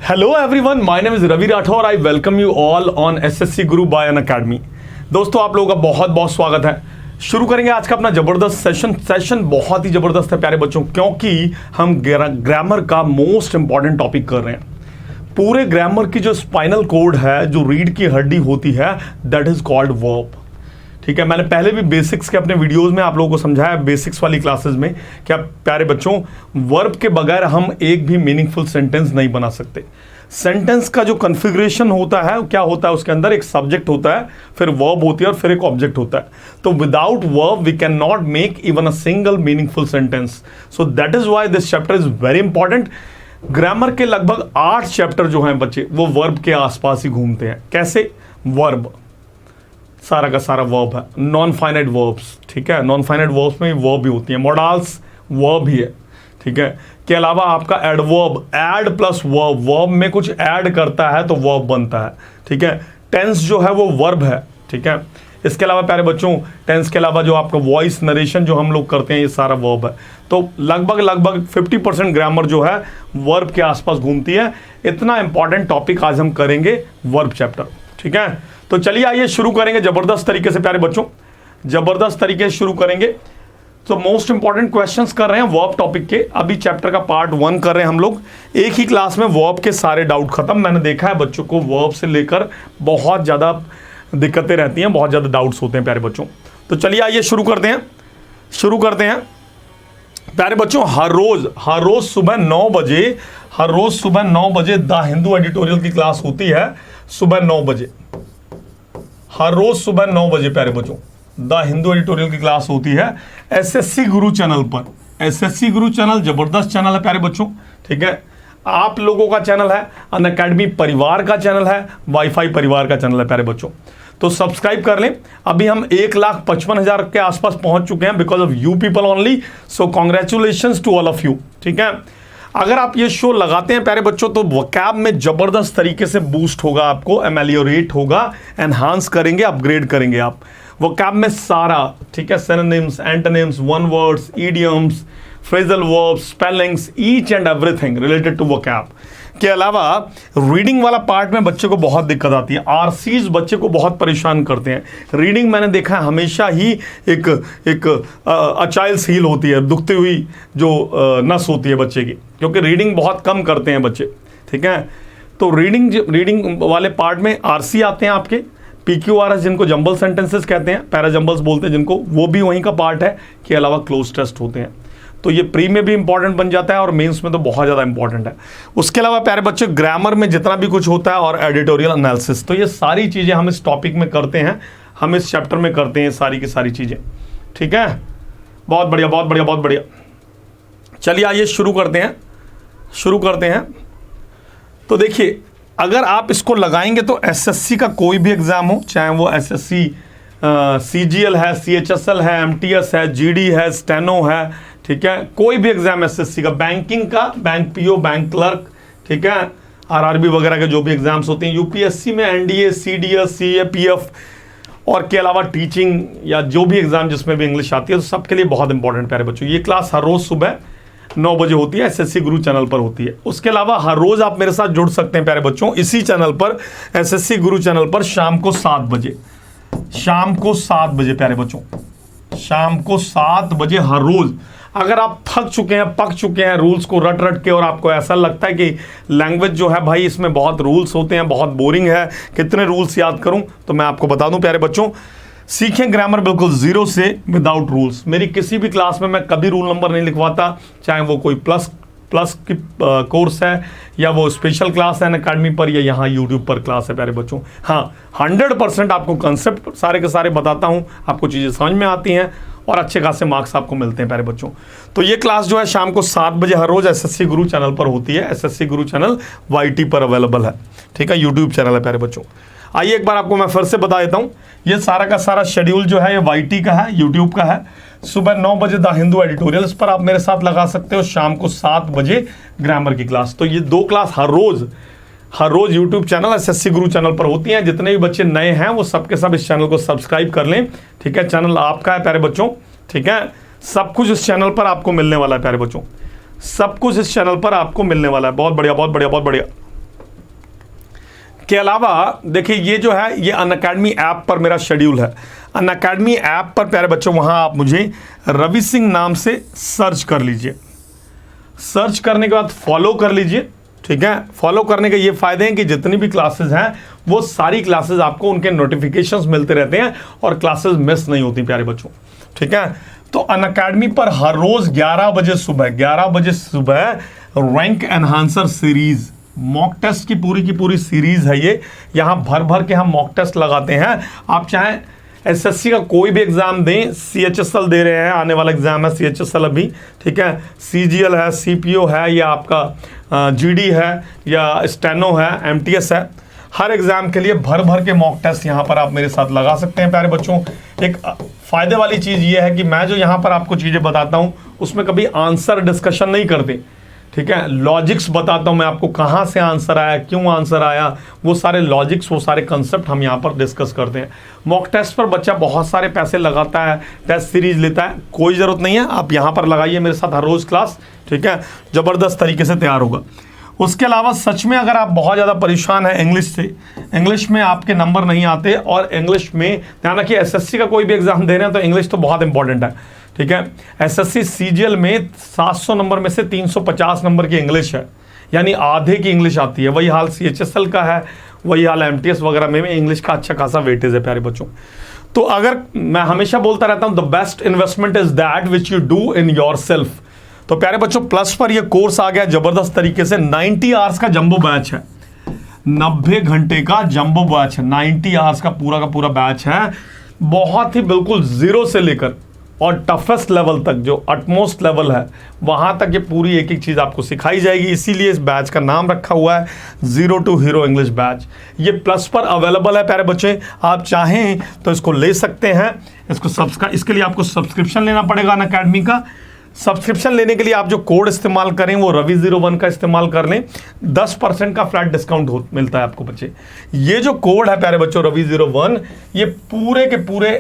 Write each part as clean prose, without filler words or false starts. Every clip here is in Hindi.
Hello everyone, my name is Ravi Rathore. I welcome you all on SSC Guru by Unacademy. दोस्तों आप लोगों का बहुत बहुत स्वागत है। शुरू करेंगे आज का अपना जबरदस्त सेशन बहुत ही जबरदस्त है प्यारे बच्चों, क्योंकि हम ग्रामर का मोस्ट इंपॉर्टेंट टॉपिक कर रहे हैं। पूरे ग्रामर की जो स्पाइनल कोड है, जो रीढ़ की हड्डी होती है, दैट इज कॉल्ड वर्ब। ठीक है, मैंने पहले भी बेसिक्स के अपने वीडियोस में आप लोगों को समझाया, बेसिक्स वाली क्लासेस में, क्या प्यारे बच्चों वर्ब के बगैर हम एक भी मीनिंगफुल सेंटेंस नहीं बना सकते। सेंटेंस का जो कॉन्फ़िगरेशन होता है, क्या होता है, उसके अंदर एक सब्जेक्ट होता है, फिर वर्ब होती है और फिर एक ऑब्जेक्ट होता है। तो without verb we can not make even a single meaningful sentence. So that is why this chapter is very important. Grammar के लगभग 8 चैप्टर जो हैं बच्चे, वो वर्ब के आसपास ही घूमते हैं। कैसे? वर्ब, सारा का सारा वर्ब है। नॉन फाइनाइट वर्ब्स, ठीक है, नॉन फाइनाइट वर्ब्स में वर्ब भी होती है। मॉडल्स वर्ब ही है, ठीक है। के अलावा आपका adverb, ad plus verb, verb में कुछ ऐड करता है तो वर्ब बनता है, ठीक है। टेंस जो है वो वर्ब है, ठीक है। इसके अलावा प्यारे बच्चों, टेंस के अलावा जो आपका वॉइस नरेशन जो हम लोग करते हैं, ये सारा वर्ब है। तो लगभग 50% ग्रामर जो है वर्ब के आसपास घूमती है। इतना इंपॉर्टेंट टॉपिक आज हम करेंगे वर्ब चैप्टर, ठीक है। तो चलिए आइए शुरू करेंगे जबरदस्त तरीके से प्यारे बच्चों, जबरदस्त तरीके से शुरू करेंगे। तो मोस्ट इंपॉर्टेंट क्वेश्चंस कर रहे हैं वर्ब टॉपिक के। अभी चैप्टर का पार्ट 1 कर रहे हैं हम लोग। एक ही क्लास में वर्ब के सारे डाउट खत्म। मैंने देखा है बच्चों को वर्ब से लेकर बहुत ज़्यादा दिक्कतें रहती हैं, बहुत ज़्यादा डाउट्स होते हैं प्यारे बच्चों। तो चलिए आइए शुरू करते हैं प्यारे बच्चों। हर रोज़ सुबह 9 बजे द हिंदू एडिटोरियल की क्लास होती है, सुबह 9 बजे। हर रोज सुबह 9 बजे प्यारे बच्चों द हिंदू एडिटोरियल की क्लास होती है एसएससी गुरु चैनल पर। एसएससी गुरु चैनल जबरदस्त चैनल है प्यारे बच्चों, ठीक है। आप लोगों का चैनल है, अनअकैडमी परिवार का चैनल है, वाईफाई परिवार का चैनल है प्यारे बच्चों। तो सब्सक्राइब कर लें। अभी हम 1,55,000 के आसपास पहुंच चुके हैं because of you people only. So congratulations to all of you, ठीक है। अगर आप ये शो लगाते हैं प्यारे बच्चों तो वोकैब में जबरदस्त तरीके से बूस्ट होगा, आपको एमेलियोरेट होगा, एनहांस करेंगे, अपग्रेड करेंगे आप वोकैब में सारा, ठीक है। Synonyms, antonyms, one words, idioms, phrasal verbs, spellings, each and everything related to vocab. के अलावा रीडिंग वाला पार्ट में बच्चे को बहुत दिक्कत आती है। आरसीज बच्चे को बहुत परेशान करते हैं। रीडिंग मैंने देखा है हमेशा ही एक अचाइल्स हील होती है, दुखती हुई जो नस होती है बच्चे की, क्योंकि रीडिंग बहुत कम करते हैं बच्चे, ठीक है। तो रीडिंग वाले पार्ट में आरसी आते हैं आपके, PQRS जिनको जंबल सेंटेंसेस कहते हैं, पैराजंबल्स बोलते हैं जिनको, वो भी वहीं का पार्ट है। के अलावा क्लोज टेस्ट होते हैं। तो ये प्री में भी इंपॉर्टेंट बन जाता है और मेंस में तो बहुत ज़्यादा इंपॉर्टेंट है। उसके अलावा प्यारे बच्चे ग्रामर में जितना भी कुछ होता है और एडिटोरियल एनालिसिस, तो ये सारी चीज़ें हम इस टॉपिक में करते हैं, हम इस चैप्टर में करते हैं सारी की सारी चीज़ें, ठीक है। बहुत बढ़िया, बहुत बढ़िया, बहुत बढ़िया। चलिए आइए शुरू करते हैं। तो देखिए, अगर आप इसको लगाएंगे तो एसएससी का कोई भी एग्ज़ाम हो, चाहे वो एसएससी CGL है, CHSL है, MTS है, GD है, स्टेनो है, ठीक है, कोई भी एग्जाम एसएससी का, बैंकिंग का, बैंक पीओ, बैंक क्लर्क, ठीक है, RRB वगैरह के जो भी एग्जाम्स होते हैं, यूपीएससी में NDA, CDS, CA, PF, और के अलावा टीचिंग या जो भी एग्जाम जिसमें भी इंग्लिश आती है, तो सबके लिए बहुत इंपॉर्टेंट प्यारे बच्चों। ये क्लास हर रोज सुबह 9 बजे होती है, एसएससी गुरु चैनल पर होती है। उसके अलावा हर रोज आप मेरे साथ जुड़ सकते हैं प्यारे बच्चों, इसी चैनल पर, एसएससी गुरु चैनल पर, शाम को 7 बजे प्यारे बच्चों, शाम को 7 बजे हर रोज। अगर आप थक चुके हैं, पक चुके हैं रूल्स को रट के, और आपको ऐसा लगता है कि लैंग्वेज जो है भाई इसमें बहुत रूल्स होते हैं, बहुत बोरिंग है, कितने रूल्स याद करूं, तो मैं आपको बता दूं प्यारे बच्चों, सीखें ग्रामर बिल्कुल जीरो से, विदाउट रूल्स। मेरी किसी भी क्लास में मैं कभी रूल नंबर नहीं लिखवाता, चाहे वो कोई प्लस की कोर्स है, या वो स्पेशल क्लास है अनअकैडमी पर, या यहाँ यूट्यूब पर क्लास है प्यारे बच्चों। हाँ, 100% आपको कंसेप्ट सारे के सारे बताता हूँ, आपको चीज़ें समझ में आती हैं और अच्छे खासे मार्क्स आपको मिलते हैं प्यारे बच्चों। तो ये क्लास जो है शाम को 7 बजे हर रोज एसएससी गुरु चैनल पर होती है। एसएससी गुरु चैनल YT पर अवेलेबल है, ठीक है, यूट्यूब चैनल है प्यारे बच्चों। आइए एक बार आपको मैं फिर से बता देता हूँ, ये सारा का सारा शेड्यूल जो है ये YT का है, यूट्यूब का है। सुबह 9 बजे द हिंदू एडिटोरियल, इस पर आप मेरे साथ लगा सकते हो। शाम को 7 बजे ग्रामर की क्लास। तो ये 2 क्लास हर रोज यूट्यूब चैनल एसएससी गुरु चैनल पर होती हैं। जितने भी बच्चे नए हैं वो सबके सब इस चैनल को सब्सक्राइब कर लें, ठीक है। चैनल आपका है प्यारे बच्चों, ठीक है। सब कुछ इस चैनल पर आपको मिलने वाला है प्यारे बच्चों, सब कुछ इस चैनल पर आपको मिलने वाला है। बहुत बढ़िया, बहुत बढ़िया, बहुत बढ़िया। के अलावा देखिए ये जो है ये अनअकैडमी ऐप पर मेरा शेड्यूल है। अनअकैडमी ऐप पर प्यारे बच्चों वहाँ आप मुझे रवि सिंह नाम से सर्च कर लीजिए। सर्च करने के बाद फॉलो कर लीजिए, ठीक है। फॉलो करने के ये फायदे हैं कि जितनी भी क्लासेस हैं वो सारी क्लासेस आपको उनके नोटिफिकेशंस मिलते रहते हैं और क्लासेस मिस नहीं होती प्यारे बच्चों, ठीक है। तो अनअकैडमी पर हर रोज 11 बजे सुबह rank enhancer series mock test की पूरी सीरीज है ये। यहाँ भर भर के हम मॉक टेस्ट लगाते हैं। आप चाहें एसएससी का कोई भी एग्जाम दें, सीएचएसएल दे रहे हैं, आने वाला एग्जाम है सीएचएसएल अभी, ठीक है। सीजीएल है, सीपीओ है, या आपका जीडी है, या स्टेनो है, एमटीएस है, हर एग्जाम के लिए भर भर के मॉक टेस्ट यहाँ पर आप मेरे साथ लगा सकते हैं प्यारे बच्चों। एक फायदे वाली चीज़ ये है कि मैं जो यहाँ पर आपको चीज़ें बताता हूँ उसमें कभी आंसर डिस्कशन नहीं करते, ठीक है। लॉजिक्स बताता हूँ मैं आपको, कहाँ से आंसर आया, क्यों आंसर आया, वो सारे लॉजिक्स, वो सारे कंसेप्ट हम यहाँ पर डिस्कस करते हैं। मॉक टेस्ट पर बच्चा बहुत सारे पैसे लगाता है, टेस्ट सीरीज लेता है, कोई ज़रूरत नहीं है, आप यहाँ पर लगाइए मेरे साथ हर रोज़ क्लास, ठीक है। ज़बरदस्त तरीके से तैयार होगा। उसके अलावा सच में अगर आप बहुत ज़्यादा परेशान हैं इंग्लिश से, इंग्लिश में आपके नंबर नहीं आते, और इंग्लिश में ध्यान रखिए एसएससी का कोई भी एग्जाम दे रहे हैं तो इंग्लिश तो बहुत इंपॉर्टेंट है, ठीक है। एसएससी सीजीएल में 700 नंबर में से 350 नंबर की इंग्लिश है, यानी आधे की इंग्लिश आती है। वही हाल सीएचएसएल का है, वही हाल एमटीएस वगैरह में इंग्लिश का अच्छा खासा वेटेज है प्यारे बच्चों। तो अगर मैं हमेशा बोलता रहता हूँ the best investment is that which you do in your self. तो प्यारे बच्चों प्लस पर ये कोर्स आ गया जबरदस्त तरीके से। 90 आवर्स का जंबो बैच है, 90 घंटे का जंबो बैच है, 90 आवर्स का पूरा बैच है। बहुत ही बिल्कुल जीरो से लेकर और टफेस्ट लेवल तक, जो अटमोस्ट लेवल है वहां तक ये पूरी एक एक चीज आपको सिखाई जाएगी। इसीलिए इस बैच का नाम रखा हुआ है zero to hero English batch. ये प्लस पर अवेलेबल है प्यारे बच्चे, आप चाहें तो इसको ले सकते हैं। इसको सब्सक्राइब, इसके लिए आपको सब्सक्रिप्शन लेना पड़ेगा अनअकैडमी का। सब्सक्रिप्शन लेने के लिए आप जो कोड इस्तेमाल करें वो रवि01 का इस्तेमाल कर लें, 10% का फ्लैट डिस्काउंट मिलता है आपको बच्चे। ये जो कोड है प्यारे बच्चों रवि01, ये पूरे के पूरे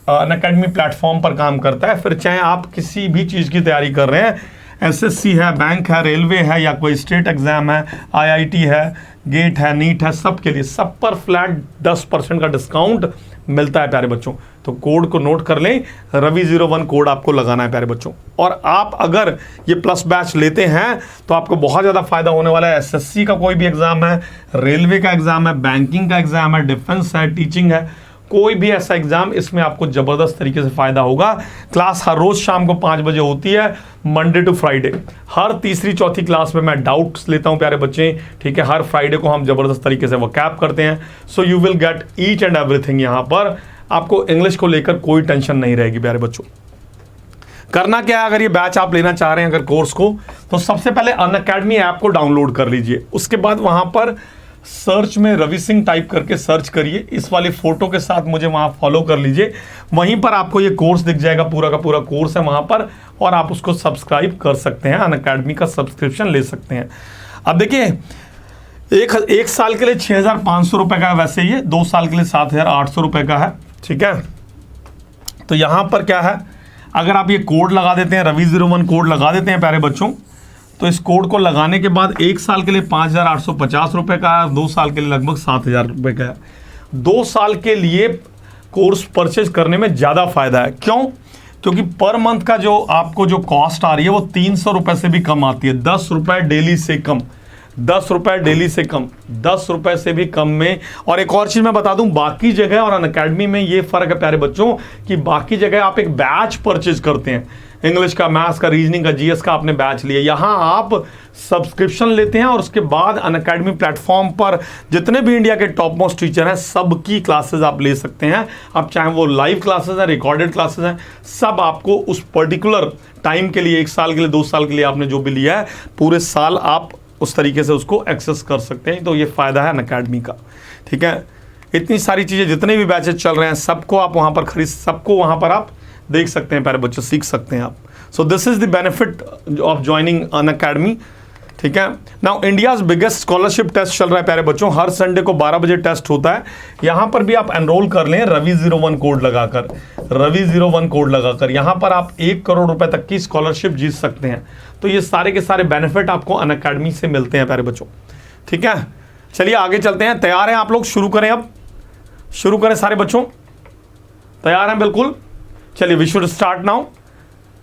अनअकैडमी प्लेटफॉर्म पर काम करता है। फिर चाहे आप किसी भी चीज़ की तैयारी कर रहे हैं, एसएससी है, बैंक है, रेलवे है, या कोई स्टेट एग्जाम है, आईआईटी है, गेट है, नीट है, सब के लिए सब पर फ्लैट 10% का डिस्काउंट मिलता है प्यारे बच्चों। तो कोड को नोट कर लें, रवि01 कोड आपको लगाना है प्यारे बच्चों। और आप अगर ये प्लस बैच लेते हैं तो आपको बहुत ज़्यादा फायदा होने वाला है। एसएससी का कोई भी एग्जाम है, रेलवे का एग्जाम है, बैंकिंग का एग्जाम है, डिफेंस है, टीचिंग है, कोई भी ऐसा एग्जाम, इसमें आपको जबरदस्त तरीके से फायदा होगा। क्लास हर रोज शाम को 5 बजे होती है, मंडे टू फ्राइडे। हर तीसरी चौथी क्लास में मैं डाउट्स लेता हूं प्यारे बच्चे, ठीक है। हर फ्राइडे को हम जबरदस्त तरीके से वकैब करते हैं। So you will get each and everything. यहाँ पर आपको इंग्लिश को लेकर कोई टेंशन नहीं रहेगी प्यारे बच्चों। करना क्या है, अगर ये बैच आप लेना चाह रहे हैं अगर कोर्स को, तो सबसे पहले अनअकैडमी ऐप को डाउनलोड कर लीजिए। उसके बाद वहां पर सर्च में रवि सिंह टाइप करके सर्च करिए, इस वाले फोटो के साथ मुझे वहां फॉलो कर लीजिए। वहीं पर आपको ये कोर्स दिख जाएगा, पूरा का पूरा कोर्स है वहां पर, और आप उसको सब्सक्राइब कर सकते हैं, अनअकैडमी का सब्सक्रिप्शन ले सकते हैं। अब देखिए एक साल के लिए 6,500 रुपए का है वैसे ये, 2 साल के लिए 7,800 रुपए का है, ठीक है। तो यहां पर क्या है, अगर आप ये कोड लगा देते हैं, रवि01 कोड लगा देते हैं प्यारे बच्चों, तो इस कोड को लगाने के बाद 1 साल के लिए 5,850 रुपए का है, 2 साल के लिए लगभग 7,000 रुपए का है। 2 साल के लिए कोर्स परचेज करने में ज़्यादा फायदा है। क्यों? क्योंकि पर मंथ का जो आपको जो कॉस्ट आ रही है वो 300 रुपए से भी कम आती है, 10 रुपए डेली से कम, 10 रुपए डेली से कम, 10 रुपए से भी कम में। और एक और चीज मैं बता दूं, बाकी जगह और अनअकैडमी में ये फर्क है प्यारे बच्चों कि बाकी जगह आप एक बैच परचेज करते हैं, इंग्लिश का, मैथ्स का, रीजनिंग का, जीएस का आपने बैच लिया। यहां आप सब्सक्रिप्शन लेते हैं और उसके बाद अनअकैडमी प्लेटफॉर्म पर जितने भी इंडिया के टॉप मोस्ट टीचर हैं सबकी क्लासेस आप ले सकते हैं। अब चाहे वो लाइव क्लासेस हैं, रिकॉर्डेड क्लासेस हैं, सब आपको उस पर्टिकुलर टाइम के लिए, 1 साल के लिए, 2 साल के लिए आपने जो भी लिया है, पूरे साल आप उस तरीके से उसको एक्सेस कर सकते हैं। तो ये फायदा है अनअकैडमी का, ठीक है। इतनी सारी चीज़ें, जितने भी बैचेस चल रहे हैं, सबको आप वहाँ पर खरीद, सबको वहाँ पर आप देख सकते हैं प्यारे बच्चों, सीख सकते हैं आप। So this is the benefit of joining Unacademy, ठीक है। Now India's biggest scholarship test चल रहा है प्यारे बच्चों, हर संडे को 12 बजे टेस्ट होता है। यहाँ पर भी आप एनरोल कर लें रवि01 कोड लगाकर, रवि01 कोड लगाकर यहाँ पर आप 1 करोड़ रुपए तक की स्कॉलरशिप जीत सकते हैं। तो ये सारे के सारे बेनिफिट आपको अनअकैडमी से मिलते हैं प्यारे बच्चों, ठीक है। चलिए आगे चलते हैं। तैयार हैं आप लोग? शुरू करें, अब शुरू करें सारे बच्चों, तैयार हैं बिल्कुल? चलिए we should start now.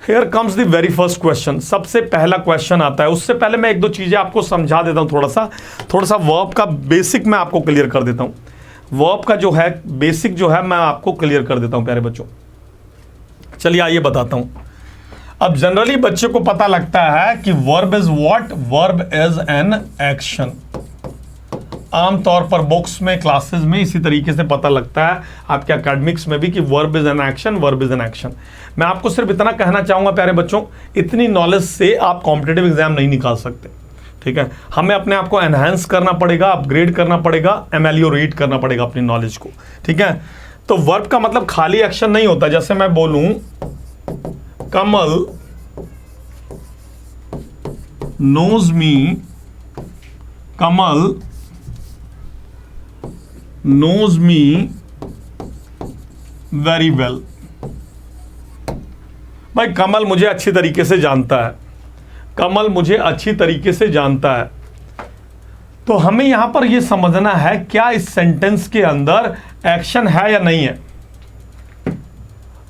Here comes the very first question. सबसे पहला क्वेश्चन आता है। उससे पहले मैं एक दो चीजें आपको समझा देता हूं, थोड़ा सा वर्ब का बेसिक मैं आपको क्लियर कर देता हूं। वर्ब का जो है बेसिक जो है मैं आपको क्लियर कर देता हूं प्यारे बच्चों। चलिए आइए बताता हूं। अब जनरली बच्चे को पता लगता है कि verb is what? Verb is an action. आमतौर पर बुक्स में, क्लासेस में इसी तरीके से पता लगता है, आपके एकेडमिक्स में भी, कि verb is an action, verb is an action. मैं आपको सिर्फ इतना कहना चाहूंगा प्यारे बच्चों, इतनी नॉलेज से आप कॉम्पिटिटिव एग्जाम नहीं निकाल सकते, ठीक है? हमें अपने आप को एनहांस करना पड़ेगा, अपग्रेड करना पड़ेगा, एमेलियोरेट करना पड़ेगा अपनी नॉलेज को, ठीक है? तो वर्ब का मतलब खाली एक्शन नहीं होता। जैसे मैं बोलूं कमल नोज मी, कमल knows me very well। भाई कमल मुझे अच्छी तरीके से जानता है, कमल मुझे अच्छी तरीके से जानता है। तो हमें यहां पर यह समझना है क्या इस सेंटेंस के अंदर एक्शन है या नहीं है।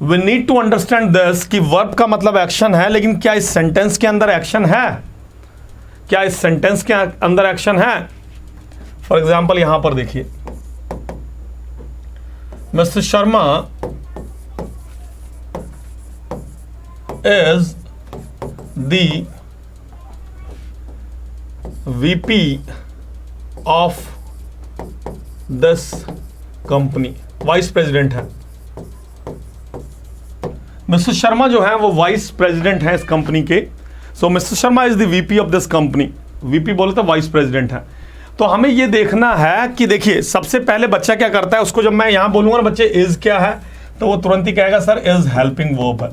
We need to understand this कि वर्ब का मतलब एक्शन है, लेकिन क्या इस सेंटेंस के अंदर एक्शन है? क्या इस सेंटेंस के अंदर एक्शन है? फॉर एग्जाम्पल यहां पर देखिए, Mr. Sharma is the VP of this company। Vice president है। मिस्टर शर्मा जो है वो वाइस प्रेसिडेंट है इस कंपनी के। So mister Sharma is the VP of this company. VP बोले तो वाइस प्रेसिडेंट है। तो हमें यह देखना है कि देखिए सबसे पहले बच्चा क्या करता है, उसको जब मैं यहां बोलूंगा ना बच्चे इज क्या है, तो वो तुरंत ही कहेगा सर इज हेल्पिंग वर्ब है।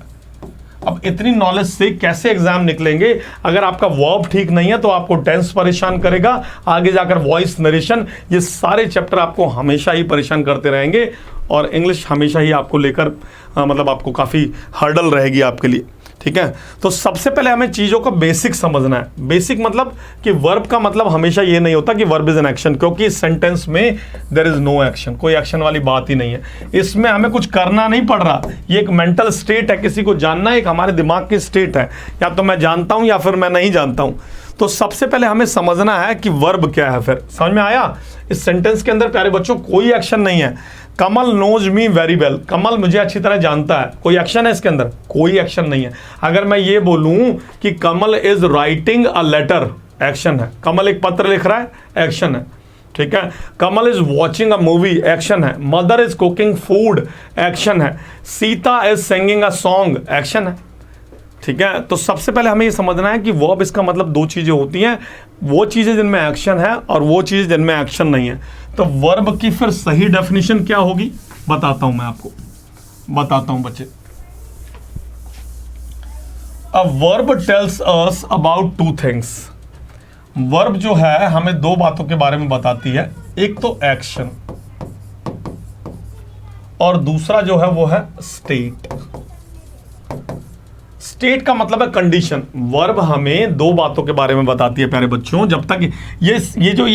अब इतनी नॉलेज से कैसे एग्जाम निकलेंगे? अगर आपका वर्ब ठीक नहीं है तो आपको टेंस परेशान करेगा, आगे जाकर वॉइस नरेशन, ये सारे चैप्टर आपको हमेशा ही परेशान करते रहेंगे, और इंग्लिश हमेशा ही आपको लेकर मतलब आपको काफ़ी हर्डल रहेगी आपके लिए, ठीक है? तो सबसे पहले हमें चीज़ों का बेसिक समझना है। बेसिक मतलब कि वर्ब का मतलब हमेशा ये नहीं होता कि वर्ब इज एन एक्शन, क्योंकि इस सेंटेंस में देयर इज नो एक्शन, कोई एक्शन वाली बात ही नहीं है। इसमें हमें कुछ करना नहीं पड़ रहा, ये एक मेंटल स्टेट है, किसी को जानना एक हमारे दिमाग की स्टेट है, या तो मैं जानता हूं या फिर मैं नहीं जानता हूं। तो सबसे पहले हमें समझना है कि वर्ब क्या है। फिर समझ में आया? इस सेंटेंस के अंदर प्यारे बच्चों कोई एक्शन नहीं है। कमल नोज मी वेरी वेल, कमल मुझे अच्छी तरह जानता है, कोई एक्शन है इसके अंदर? कोई एक्शन नहीं है। अगर मैं ये बोलूं कि Kamal is writing a letter, action है। कमल एक पत्र लिख रहा है, एक्शन है, ठीक है? Kamal is watching a movie, action है। Mother is cooking food, action है। Sita is singing a song, action है, ठीक है? तो सबसे पहले हमें ये समझना है कि वर्ब इसका मतलब दो चीजें होती हैं, वो चीजें जिनमें एक्शन है और वो चीजें जिनमें एक्शन नहीं है। तो वर्ब की फिर सही डेफिनेशन क्या होगी बताता हूं मैं आपको, बताता हूं बच्चे। A verb tells us about two things. Verb जो है हमें दो बातों के बारे में बताती है, एक तो एक्शन और दूसरा जो है वो है स्टेट। स्टेट का मतलब है कंडीशन। वर्ब हमें दो बातों के बारे में बताती है प्यारे बच्चों। जब तक ये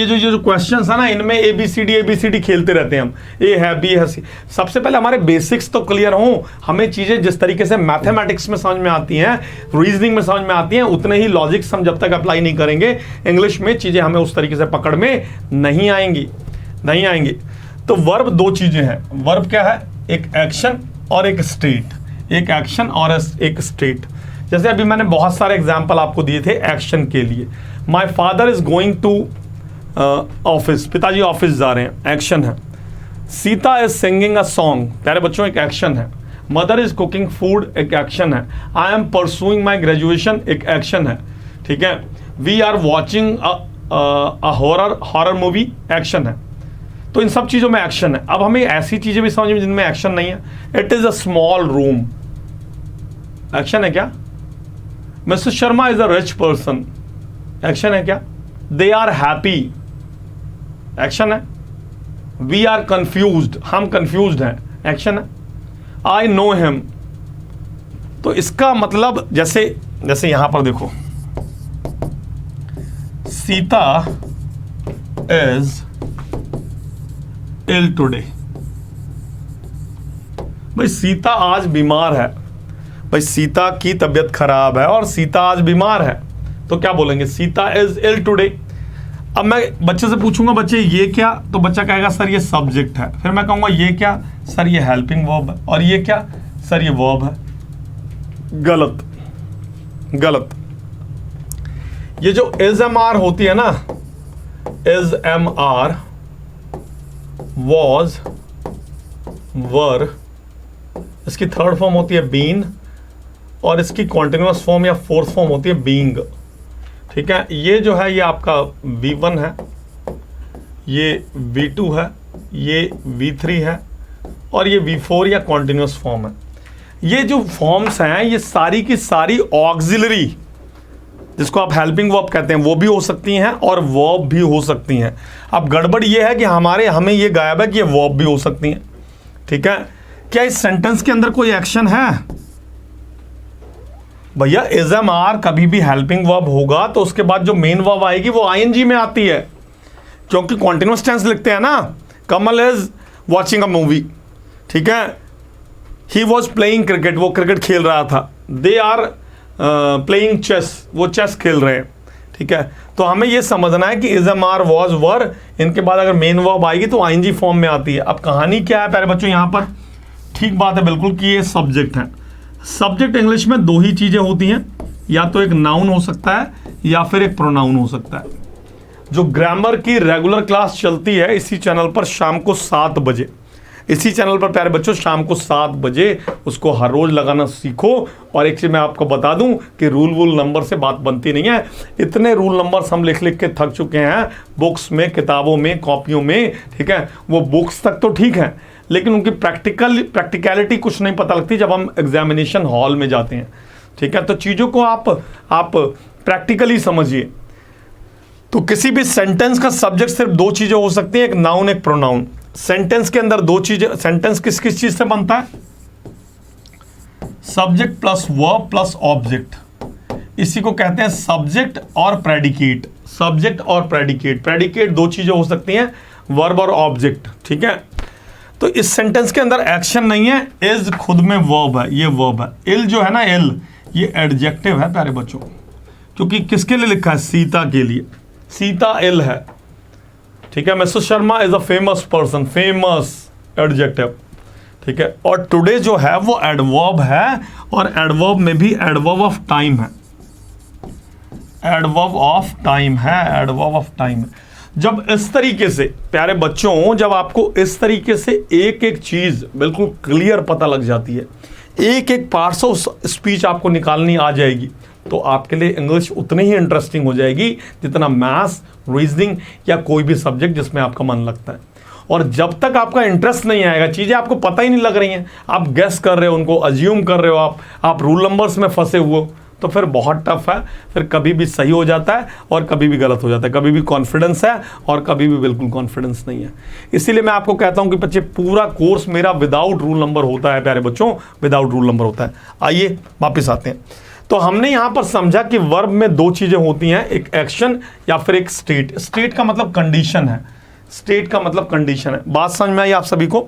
जो क्वेश्चंस है ना, इनमें एबीसीडी खेलते रहते हैं हम, ए है बी है सी। सबसे पहले हमारे बेसिक्स तो क्लियर हों, हमें चीजें जिस तरीके से मैथमेटिक्स में समझ में आती हैं, रीजनिंग में समझ में आती हैं, उतने ही लॉजिक्स हम जब तक अप्लाई नहीं करेंगे इंग्लिश में, चीजें हमें उस तरीके से पकड़ में नहीं आएंगी। तो वर्ब दो चीजें हैं। वर्ब क्या है? एक एक्शन और एक स्टेट। एक एक्शन और एक स्टेट। जैसे अभी मैंने बहुत सारे एग्जाम्पल आपको दिए थे एक्शन के लिए। My father is going to office, पिताजी ऑफिस जा रहे हैं, एक्शन है। Sita is singing a song, प्यारे बच्चों एक एक्शन है। मदर इज कुकिंग फूड, एक एक्शन है। I am pursuing my graduation, एक एक्शन है, ठीक है। We are watching a horror movie, action है। तो इन सब चीजों में एक्शन है। अब हमें ऐसी चीजें भी समझ में जिनमें एक्शन नहीं है। It is a small room, action है क्या? Mister Sharma is a rich person, action है क्या? दे आर हैप्पी, एक्शन है। वी आर कंफ्यूज्ड, हम कंफ्यूज्ड हैं, एक्शन है। आई नो हिम, तो इसका मतलब जैसे यहां पर देखो, सीता इज इल टुडे। भाई सीता आज बीमार है, भाई सीता की तबीयत खराब है और सीता आज बीमार है, तो क्या बोलेंगे? Sita is ill today. अब मैं बच्चे से पूछूंगा बच्चे ये क्या, तो बच्चा कहेगा सर ये सब्जेक्ट है। फिर मैं कहूंगा ये क्या, सर ये हेल्पिंग वर्ब है। और ये क्या, सर ये वर्ब है। गलत, गलत। ये जो इज एम आर होती है ना, इज एम आर, वॉज, वर, इसकी थर्ड फॉर्म होती है बीन, और इसकी कॉन्टिन्यूअस फॉर्म या फोर्थ फॉर्म होती है बीइंग। ठीक है, ये जो है ये आपका V1 है, ये V2 है, ये V3 है, और ये V4 या कॉन्टिन्यूअस फॉर्म है। ये जो फॉर्म्स हैं ये सारी की सारी ऑक्सिलरी, जिसको आप हेल्पिंग वर्ब कहते हैं, वो भी हो सकती हैं और वर्ब भी हो सकती हैं। अब गड़बड़ ये है कि हमें ये गायब है कि ये वर्ब भी हो सकती हैं। ठीक है, क्या इस सेंटेंस के अंदर कोई एक्शन है? भैया इज एम आर कभी भी हेल्पिंग वर्ब होगा तो उसके बाद जो मेन वर्ब आएगी वो आईएनजी में आती है, क्योंकि कॉन्टिन्यूअस टेंस लिखते हैं ना। कमल इज वॉचिंग अ मूवी, ठीक है, ही वॉज प्लेइंग क्रिकेट, वो क्रिकेट खेल रहा था। दे आर प्लेइंग चेस, वो चेस खेल रहे हैं। ठीक है, तो हमें ये समझना है कि is am are was were, इनके बाद अगर मेन वर्ब आएगी तो आईएनजी फॉर्म में आती है। अब कहानी क्या है प्यारे बच्चों यहाँ पर? ठीक बात है बिल्कुल कि ये सब्जेक्ट है। सब्जेक्ट इंग्लिश में दो ही चीजें होती हैं, या तो एक नाउन हो सकता है या फिर एक प्रोनाउन हो सकता है। जो ग्रामर की रेगुलर क्लास चलती है इसी चैनल पर शाम को 7 बजे, इसी चैनल पर प्यारे बच्चों शाम को 7 बजे उसको हर रोज लगाना सीखो। और एक चीज मैं आपको बता दूं कि रूल नंबर से बात बनती नहीं है। इतने रूल नंबर्स हम लिख लिख के थक चुके हैं बुक्स में, किताबों में, कॉपियों में। ठीक है, वो बुक्स तक तो ठीक है, लेकिन उनकी प्रैक्टिकलिटी कुछ नहीं पता लगती जब हम एग्जामिनेशन हॉल में जाते हैं। ठीक है, तो चीज़ों को आप प्रैक्टिकली समझिए। तो किसी भी सेंटेंस का सब्जेक्ट सिर्फ दो चीज़ें हो सकती हैं, एक नाउन एक प्रोनाउन। सेंटेंस के अंदर दो चीज़ें, सेंटेंस किस किस चीज़ से बनता है? Subject plus verb plus object, इसी को कहते हैं सब्जेक्ट और प्रेडिकेट। सब्जेक्ट और प्रेडिकेट, प्रेडिकेट दो चीज़ें हो सकती हैं, वर्ब और ऑब्जेक्ट। ठीक है, तो इस सेंटेंस के अंदर एक्शन नहीं है। इज खुद में वर्ब है, ये वर्ब है। इल जो है ना, इल, ये एडजेक्टिव है प्यारे बच्चों, क्योंकि किसके लिए लिखा है? सीता के लिए। सीता इल है। ठीक है, Mrs Sharma is a famous person, famous adjective. ठीक है, और टुडे जो है वो एडवर्ब है, और एडवर्ब में भी एडवर्ब ऑफ टाइम है, एडवर्ब ऑफ टाइम है, एडवर्ब ऑफ टाइम है। जब इस तरीके से प्यारे बच्चों, जब आपको इस तरीके से एक एक चीज बिल्कुल क्लियर पता लग जाती है, एक एक पार्ट्स ऑफ स्पीच आपको निकालनी आ जाएगी, तो आपके लिए इंग्लिश उतनी ही इंटरेस्टिंग हो जाएगी जितना मैथ्स, रीजनिंग या कोई भी सब्जेक्ट जिसमें आपका मन लगता है। और जब तक आपका इंटरेस्ट नहीं आएगा, चीज़ें आपको पता ही नहीं लग रही हैं, आप गेस कर रहे हो, उनको अज्यूम कर रहे हो, आप रूल नंबर्स में फंसे हुए हो, तो फिर बहुत टफ है। फिर कभी भी सही हो जाता है और कभी भी गलत हो जाता है, कभी भी कॉन्फिडेंस है और कभी भी बिल्कुल कॉन्फिडेंस नहीं है। इसीलिए मैं आपको कहता हूं कि बच्चे पूरा कोर्स मेरा विदाउट रूल नंबर होता है प्यारे बच्चों, विदाउट रूल नंबर होता है। आइए वापस आते हैं। तो हमने यहां पर समझा कि वर्ब में दो चीजें होती हैं, एक एक्शन या फिर एक स्टेट। स्टेट का मतलब कंडीशन है, स्टेट का मतलब कंडीशन है। बात समझ में आई आप सभी को?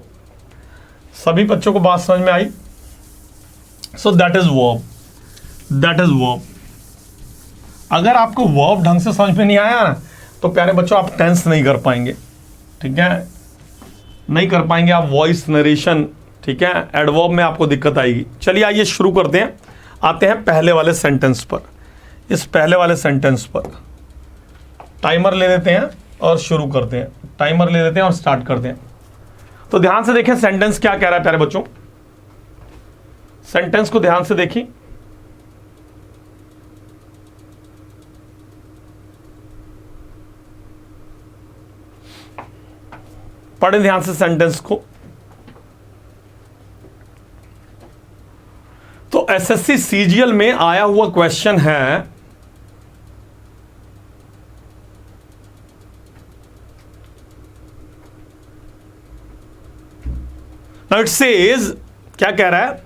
सभी बच्चों को बात समझ में आई? So that is verb, that is verb. अगर आपको वर्ब ढंग से समझ में नहीं आया ना, तो प्यारे बच्चों आप टेंस नहीं कर पाएंगे। ठीक है, नहीं कर पाएंगे आप वॉइस नरेशन। ठीक है, एडवर्ब में आपको दिक्कत आएगी। चलिए आइए शुरू करते हैं, आते हैं पहले वाले सेंटेंस पर। इस पहले वाले सेंटेंस पर टाइमर ले लेते हैं और शुरू करते हैं। टाइमर ले लेते हैं और स्टार्ट करते हैं। तो ध्यान से देखें सेंटेंस क्या कह रहा है प्यारे बच्चों, सेंटेंस को ध्यान से देखिए। पढ़ें ध्यान से सेंटेंस को। तो एसएससी सीजीएल में आया हुआ क्वेश्चन है, नाउ इट सेज, क्या कह रहा है?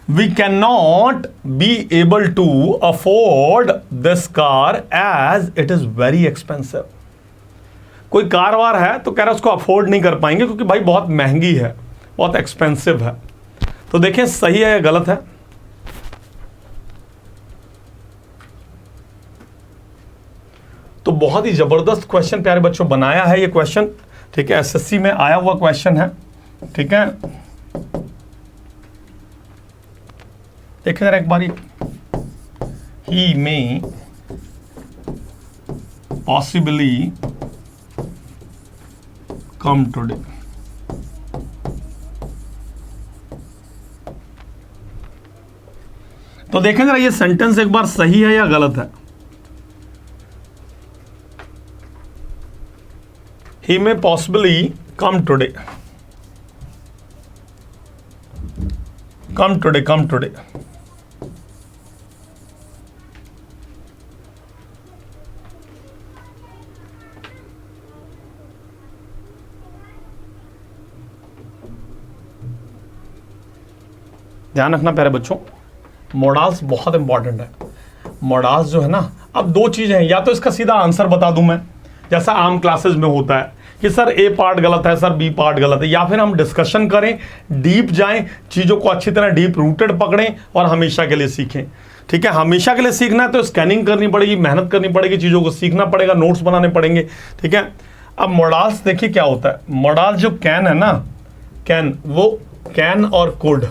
We can not be able to afford this car as it is very expensive. कोई कार वार है तो कह रहा है उसको अफोर्ड नहीं कर पाएंगे क्योंकि भाई बहुत महंगी है, बहुत एक्सपेंसिव है। तो देखें सही है या गलत है। तो बहुत ही जबरदस्त क्वेश्चन प्यारे बच्चों बनाया है ये क्वेश्चन, ठीक है, एसएससी में आया हुआ क्वेश्चन है, ठीक है। देखें जरा एक बार, ही मे पॉसिबली कम टुडे। तो देखें जरा ये सेंटेंस एक बार सही है या गलत है। He may possibly come today. Come today, come today. ध्यान रखना प्यारे बच्चों, मॉडल्स बहुत इंपॉर्टेंट है। मॉडल्स जो है ना, अब दो चीजें हैं, या तो इसका सीधा आंसर बता दूं मैं, जैसा आम क्लासेस में होता है कि सर ए पार्ट गलत है, सर बी पार्ट गलत है, या फिर हम डिस्कशन करें, डीप जाएं, चीज़ों को अच्छी तरह डीप रूटेड पकड़ें और हमेशा के लिए सीखें। ठीक है, हमेशा के लिए सीखना है तो स्कैनिंग करनी पड़ेगी, मेहनत करनी पड़ेगी, चीज़ों को सीखना पड़ेगा, नोट्स बनाने पड़ेंगे। ठीक है, अब मॉडल्स देखिए क्या होता है। मॉडल्स जो कैन है ना, कैन, वो कैन और कुड,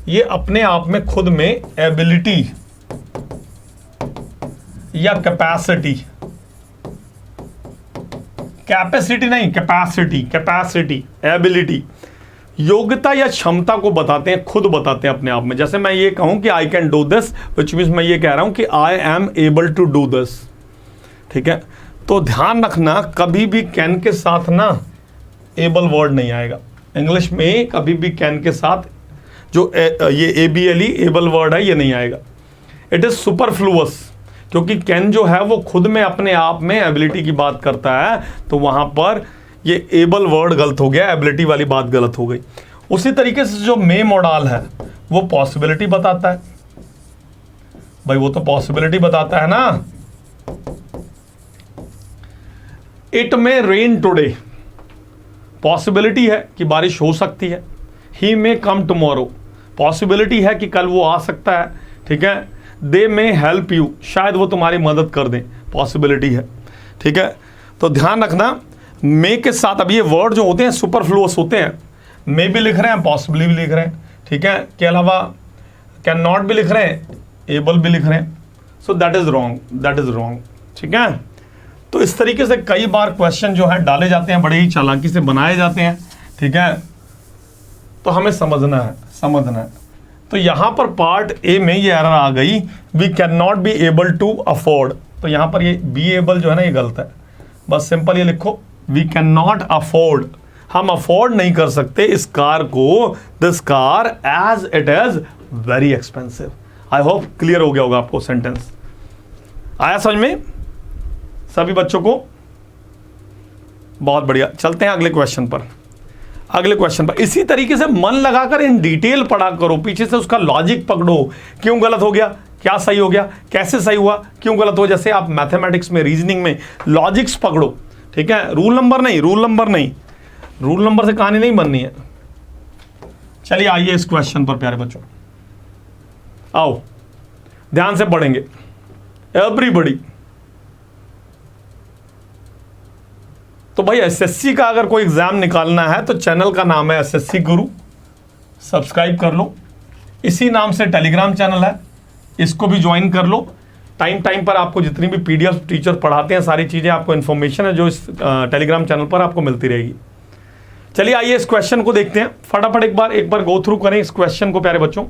ये अपने आप में खुद में एबिलिटी या कैपेसिटी, कैपेसिटी नहीं, कैपेसिटी, कैपेसिटी, एबिलिटी, योग्यता या क्षमता को बताते हैं, खुद बताते हैं अपने आप में। जैसे मैं ये कहूं कि I can do this, which means मैं ये कह रहा हूं कि I am able to do this. ठीक है, तो ध्यान रखना कभी भी कैन के साथ ना एबल वर्ड नहीं आएगा। इंग्लिश में कभी भी कैन के साथ जो ये एबीएलई एबल वर्ड है ये नहीं आएगा। इट इज सुपरफ्लुअस, क्योंकि कैन जो है वो खुद में अपने आप में एबिलिटी की बात करता है, तो वहां पर ये एबल वर्ड गलत हो गया, एबिलिटी वाली बात गलत हो गई। उसी तरीके से जो मे मॉडल है वो पॉसिबिलिटी बताता है, भाई वो तो पॉसिबिलिटी बताता है ना। It may rain today, possibility है कि बारिश हो सकती है। ही मे कम टुमारो, पॉसिबिलिटी है कि कल वो आ सकता है। ठीक है, दे मे हेल्प यू, शायद वो तुम्हारी मदद कर दें, पॉसिबिलिटी है। ठीक है, तो ध्यान रखना मे के साथ अब ये वर्ड जो होते हैं सुपरफ्लुअस होते हैं, मे भी लिख रहे हैं, पॉसिबली भी लिख रहे हैं। ठीक है, के अलावा कैन नॉट भी लिख रहे हैं, एबल भी लिख रहे हैं, सो that is wrong, that is wrong. ठीक है, तो इस तरीके से कई बार क्वेश्चन जो है डाले जाते हैं, बड़े ही चालाकी से बनाए जाते हैं। ठीक है, तो हमें समझना है, समझना है। तो यहां पर पार्ट ए में ये एरर आ गई, we can not be able to afford, तो यहां पर ये बी एबल जो है ना ये गलत है। बस सिंपल ये लिखो, वी कैन नॉट अफोर्ड, हम अफोर्ड नहीं कर सकते इस कार को, this car as it is very expensive. I hope clear हो गया होगा आपको, सेंटेंस आया समझ में सभी बच्चों को? बहुत बढ़िया, चलते हैं अगले क्वेश्चन पर। अगले क्वेश्चन पर इसी तरीके से मन लगाकर इन डिटेल पढ़ा करो, पीछे से उसका लॉजिक पकड़ो, क्यों गलत हो गया, क्या सही हो गया, कैसे सही हुआ, क्यों गलत हो। जैसे आप मैथमेटिक्स में, रीजनिंग में लॉजिक्स पकड़ो। ठीक है, रूल नंबर नहीं, रूल नंबर नहीं, रूल नंबर से कहानी नहीं बननी है। चलिए आइए इस क्वेश्चन पर प्यारे बच्चों, आओ ध्यान से पढ़ेंगे एवरीबॉडी। तो भाई एसएससी का अगर कोई एग्जाम निकालना है तो चैनल का नाम है एसएससी गुरु, सब्सक्राइब कर लो। इसी नाम से टेलीग्राम चैनल है, इसको भी ज्वाइन कर लो। टाइम टाइम पर आपको जितनी भी पीडीएफ टीचर पढ़ाते हैं, सारी चीज़ें आपको इन्फॉर्मेशन है जो इस टेलीग्राम चैनल पर आपको मिलती रहेगी। चलिए आइए इस क्वेश्चन को देखते हैं फटाफट, एक बार गो थ्रू करें इस क्वेश्चन को प्यारे बच्चों।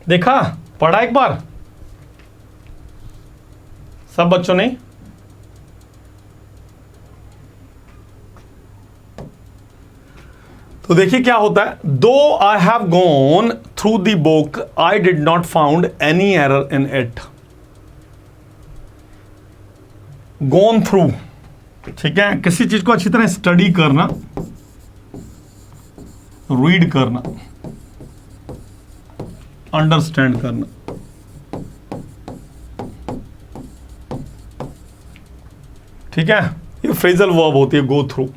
देखा, पढ़ा एक बार सब बच्चों ने? तो देखिए क्या होता है, दो I have gone through the book I did not found any error in it. Gone through, ठीक है, किसी चीज को अच्छी तरह स्टडी करना, रीड करना, अंडरस्टैंड करना। ठीक है, ये फ्रेजल वर्ब होती है गो थ्रू,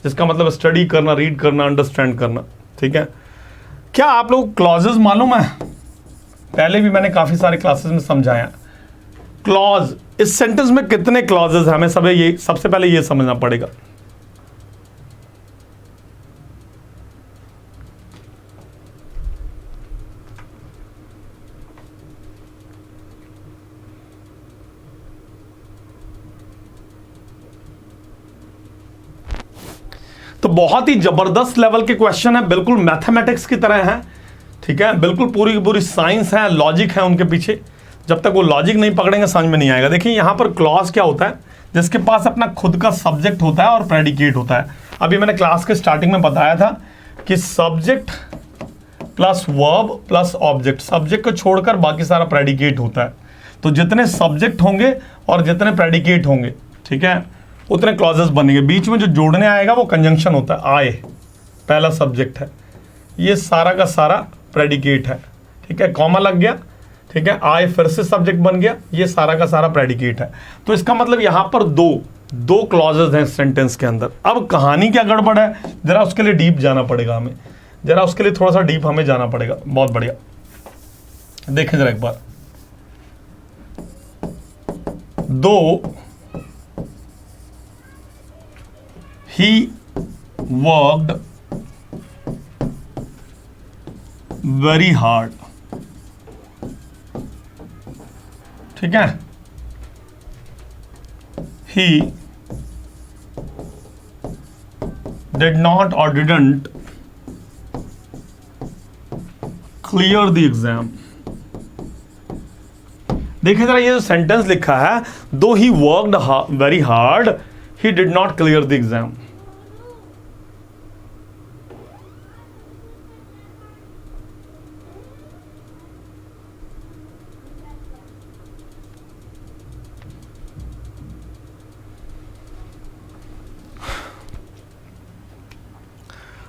जिसका मतलब स्टडी करना, रीड करना, अंडरस्टैंड करना। ठीक है, क्या आप लोग क्लॉजेस मालूम है? पहले भी मैंने काफी सारे क्लासेस में समझाया। क्लॉज, इस सेंटेंस में कितने क्लॉजेस हैं, हमें सबसे पहले ये समझना पड़ेगा। तो बहुत ही जबरदस्त लेवल के क्वेश्चन है, बिल्कुल मैथमेटिक्स की तरह है। ठीक है, बिल्कुल पूरी की पूरी साइंस है, लॉजिक है उनके पीछे। जब तक वो लॉजिक नहीं पकड़ेंगे समझ में नहीं आएगा। देखिए यहां पर क्लॉज क्या होता है, जिसके पास अपना खुद का सब्जेक्ट होता है और प्रेडिकेट होता है। अभी मैंने क्लास के स्टार्टिंग में बताया था कि subject plus verb plus object, subject को छोड़कर बाकी सारा प्रेडिकेट होता है। तो जितने सब्जेक्ट होंगे और जितने प्रेडिकेट होंगे, ठीक है, उतने क्लॉजेस बनेंगे। बीच में जो जोड़ने आएगा वो कंजंक्शन होता है। आई पहला सब्जेक्ट है, ये सारा का सारा प्रेडिकेट है। ठीक है, कॉमा लग गया, ठीक है, आई फिर से सब्जेक्ट बन गया, ये सारा का सारा प्रेडिकेट है। तो इसका मतलब यहां पर दो क्लॉजेस हैं सेंटेंस के अंदर। अब कहानी क्या गड़बड़ है, जरा उसके लिए डीप जाना पड़ेगा हमें, जरा उसके लिए थोड़ा सा डीप हमें जाना पड़ेगा। बहुत बढ़िया, देखें जरा एक बार। दो he worked very hard, ठीक है, he did not or didn't clear the exam। देखिए जरा, ये जो सेंटेंस लिखा है, दो he worked very hard he did not clear the exam.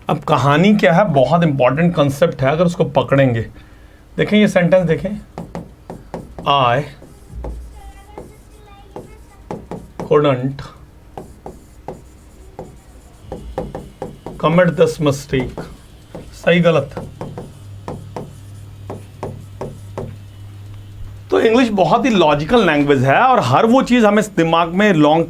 अब कहानी क्या है, बहुत इंपॉर्टेंट कंसेप्ट है, अगर उसको पकड़ेंगे। देखें ये सेंटेंस देखें, आई couldn't commit this mistake। सही गलत? तो इंग्लिश बहुत ही लॉजिकल लैंग्वेज है और हर वो चीज़ हमें दिमाग में लॉन्ग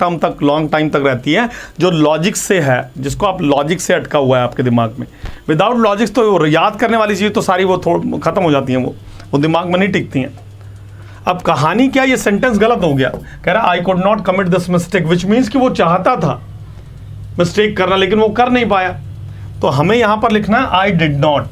टाइम तक रहती है जो लॉजिक से है, जिसको आप लॉजिक से अटका हुआ है आपके दिमाग में। विदाउट लॉजिक्स तो याद करने वाली चीज़ तो सारी वो खत्म हो जाती हैं, वो दिमाग में नहीं टिकती हैं। अब कहानी क्या, ये सेंटेंस गलत हो गया। कह रहा I could not commit this mistake, which means कि वो चाहता था मिस्टेक करना लेकिन वो कर नहीं पाया। तो हमें यहां पर लिखना है आई डिड नॉट,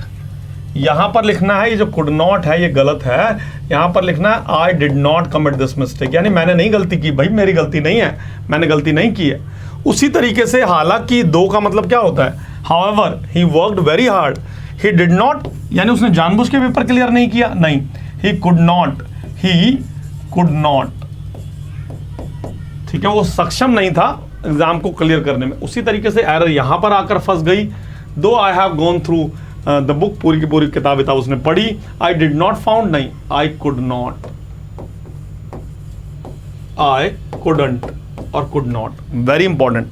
यहां पर लिखना है, ये जो कुड नॉट है ये गलत है, यहां पर लिखना है I did not commit this mistake, यानी मैंने नहीं गलती की। भाई मेरी गलती नहीं है, मैंने गलती नहीं की है। उसी तरीके से हालांकि दो का मतलब क्या होता है, however he worked very hard, he did not यानी उसने जानबूझ के पेपर क्लियर नहीं किया, नहीं, ही कुड नॉट, ठीक है, वो सक्षम नहीं था एग्जाम को क्लियर करने में। उसी तरीके से एरर यहां पर आकर फंस गई। दो I have gone through the book, पूरी की पूरी किताब उसने पढ़ी, आई डिड नॉट फाउंड, नहीं, I could not, I couldn't और कुड नॉट। वेरी इंपॉर्टेंट,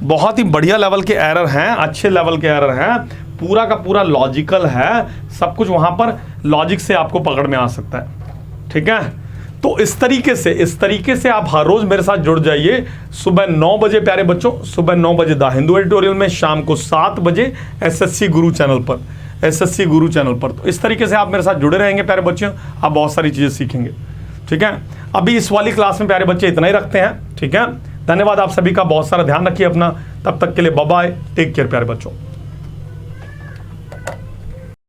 बहुत ही बढ़िया लेवल के एरर हैं, अच्छे लेवल के एरर हैं, पूरा का पूरा लॉजिकल है, सब कुछ वहां पर लॉजिक से आपको पकड़ में आ सकता है। ठीक है, तो इस तरीके से आप हर रोज मेरे साथ जुड़ जाइए। सुबह 9 बजे प्यारे बच्चों, सुबह 9 बजे द हिंदू एडिटोरियल में, शाम को 7 बजे एसएससी गुरु चैनल पर, एसएससी गुरु चैनल पर। तो इस तरीके से आप मेरे साथ जुड़े रहेंगे प्यारे बच्चों, आप बहुत सारी चीजें सीखेंगे। ठीक है, अभी इस वाली क्लास में प्यारे बच्चे इतना ही रखते हैं। ठीक है, धन्यवाद आप सभी का, बहुत सारा ध्यान रखिए अपना। तब तक के लिए बाय बाय, टेक केयर प्यारे बच्चों।